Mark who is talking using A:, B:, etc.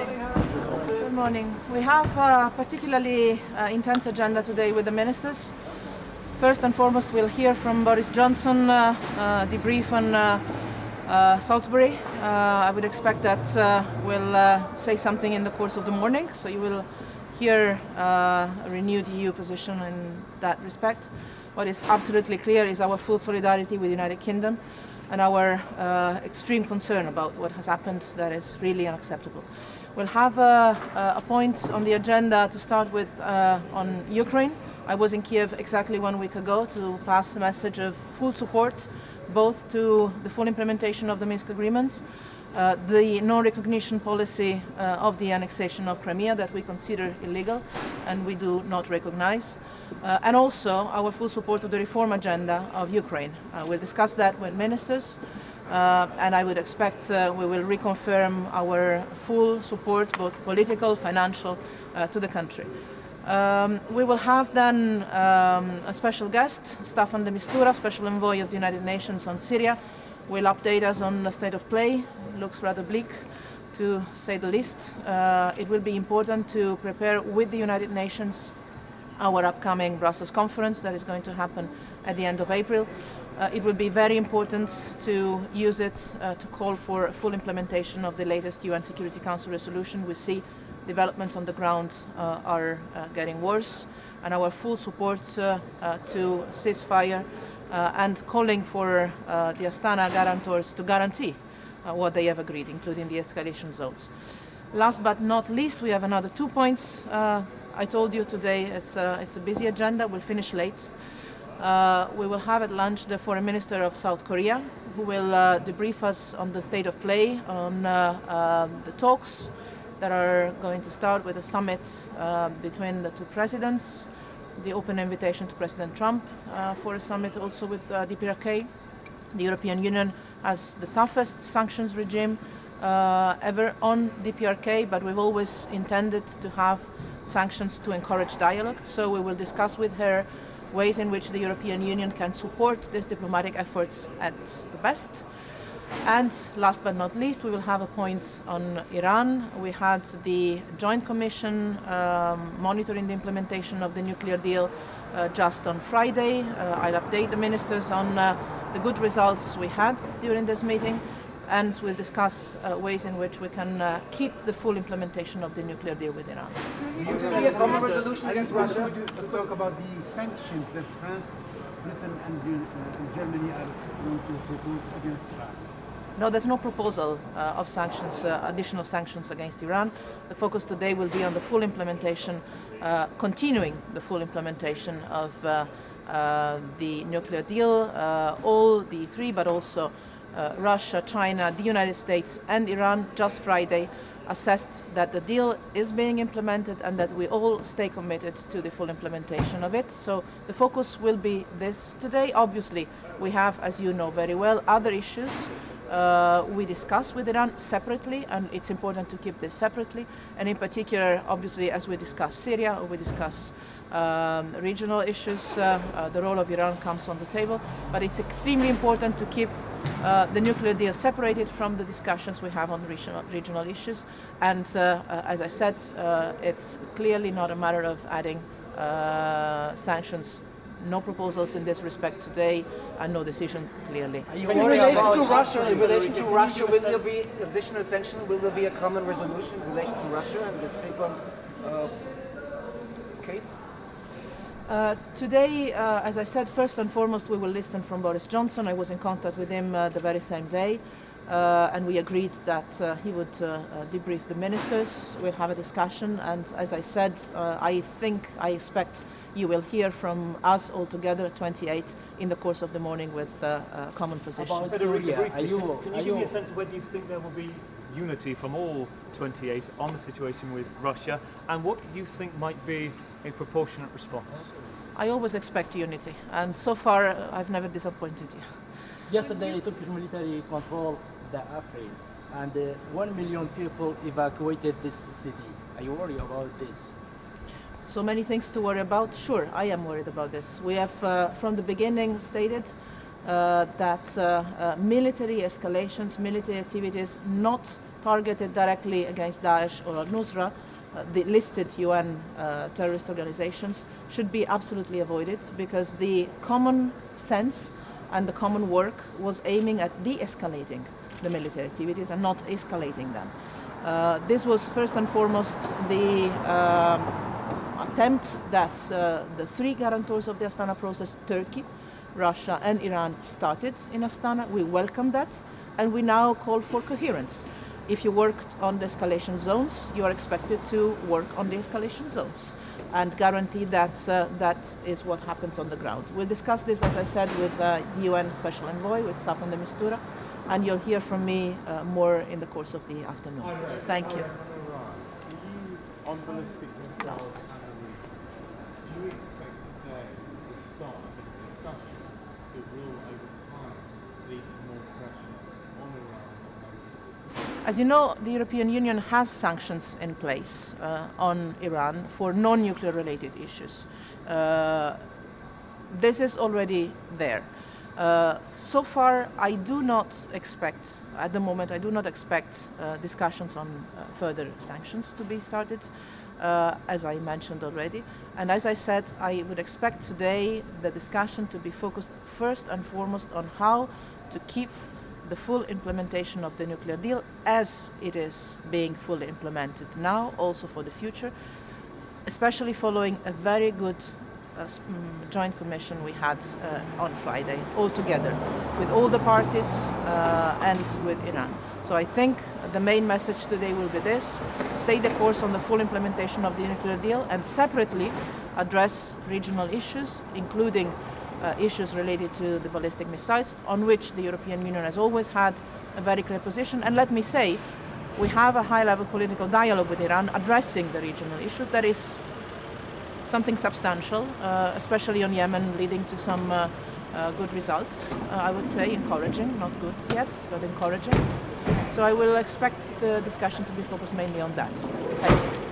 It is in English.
A: Good morning. We have a particularly intense agenda today with the ministers. First and foremost, we'll hear from Boris Johnson, debrief on Salisbury. I would expect that we'll say something in the course of the morning, so you will hear a renewed EU position in that respect. What is absolutely clear is our full solidarity with the United Kingdom and our extreme concern about what has happened that is really unacceptable. We'll have a point on the agenda to start with on Ukraine. I was in Kiev exactly 1 week ago to pass a message of full support both to the full implementation of the Minsk agreements, the non-recognition policy of the annexation of Crimea that we consider illegal and we do not recognize, and also our full support of the reform agenda of Ukraine. We'll discuss that with ministers, and I would expect we will reconfirm our full support, both political, financial, to the country. We will have then a special guest, Staffan de Mistura, Special Envoy of the United Nations on Syria, will update us on the state of play. It looks rather bleak, to say the least. It will be important to prepare with the United Nations our upcoming Brussels conference that is going to happen at the end of April. It will be very important to use it to call for full implementation of the latest UN Security Council resolution. We see developments on the ground are getting worse, and our full support to ceasefire and calling for the Astana guarantors to guarantee what they have agreed, including the escalation zones. Last but not least, we have another 2 points. I told you today it's a busy agenda. We'll finish late. We will have at lunch the Foreign Minister of South Korea, who will debrief us on the state of play, on the talks that are going to start with a summit between the two presidents, the open invitation to President Trump for a summit also with DPRK. The European Union has the toughest sanctions regime ever on DPRK, but we've always intended to have sanctions to encourage dialogue. So we will discuss with her ways in which the European Union can support these diplomatic efforts at the best. And last but not least, we will have a point on Iran. We had the Joint Commission monitoring the implementation of the nuclear deal just on Friday. I'll update the ministers on the good results we had during this meeting, and we'll discuss ways in which we can keep the full implementation of the nuclear deal with Iran.
B: Do you see a common resolution against Russia?
C: To talk about the sanctions that France, Britain and Germany are going to propose against Iran.
A: No, there's no proposal of sanctions, additional sanctions against Iran. The focus today will be on the full implementation, continuing the full implementation of the nuclear deal, all the three, but also Russia, China, the United States and Iran just Friday assessed that the deal is being implemented and that we all stay committed to the full implementation of it. So the focus will be this today. Obviously, we have, as you know very well, other issues we discuss with Iran separately, and it's important to keep this separately. And in particular, obviously, as we discuss Syria or we discuss regional issues, the role of Iran comes on the table. But it's extremely important to keep the nuclear deal separated from the discussions we have on regional issues. And as I said, it's clearly not a matter of adding sanctions. No proposals in this respect today, and no decision clearly.
B: In relation to Russia, will there be additional sanctions? Will there be a common resolution in relation to Russia and the Skripal case?
A: Today, as I said, first and foremost, we will listen from Boris Johnson. I was in contact with him the very same day, and we agreed that he would debrief the ministers. We'll have a discussion, and as I said, I expect you will hear from us all together, 28, in the course of the morning with common positions.
D: Federica, briefly, can you give me a sense of whether you think there will be unity from all 28 on the situation with Russia, and what you think might be a proportionate response?
A: I always expect unity, and so far I've never disappointed you.
E: Yesterday, Turkish military controlled the Afrin, and 1 million people evacuated this city. Are you worried about this?
A: So many things to worry about. Sure, I am worried about this. We have, from the beginning, stated that military escalations, military activities not targeted directly against Daesh or al-Nusra, the listed UN terrorist organizations, should be absolutely avoided, because the common sense and the common work was aiming at de-escalating the military activities and not escalating them. This was first and foremost the attempt that the three guarantors of the Astana process, Turkey, Russia and Iran, started in Astana. We welcome that, and we now call for coherence. If you worked on the escalation zones, you are expected to work on the escalation zones and guarantee that that is what happens on the ground. We'll discuss this, as I said, with the UN Special Envoy, with Staffan de Mistura, and you'll hear from me more in the course of the afternoon. Thank you.
F: On ballistic missiles,
A: Last.
F: do you expect today the start of a discussion that will, over time, lead to more pressure on Iran on those topics?
A: As you know, the European Union has sanctions in place on Iran for non-nuclear related issues. This is already there. So far, I do not expect, at the moment, I do not expect discussions on further sanctions to be started, as I mentioned already. And as I said, I would expect today the discussion to be focused first and foremost on how to keep the full implementation of the nuclear deal as it is being fully implemented now, also for the future, especially following a very good joint commission we had on Friday, all together, with all the parties and with Iran. So I think the main message today will be this: stay the course on the full implementation of the nuclear deal, and separately address regional issues, including issues related to the ballistic missiles, on which the European Union has always had a very clear position. And let me say, we have a high-level political dialogue with Iran addressing the regional issues. That is something substantial, especially on Yemen, leading to some good results, I would say, encouraging, not good yet, but encouraging. So I will expect the discussion to be focused mainly on that. Thank you.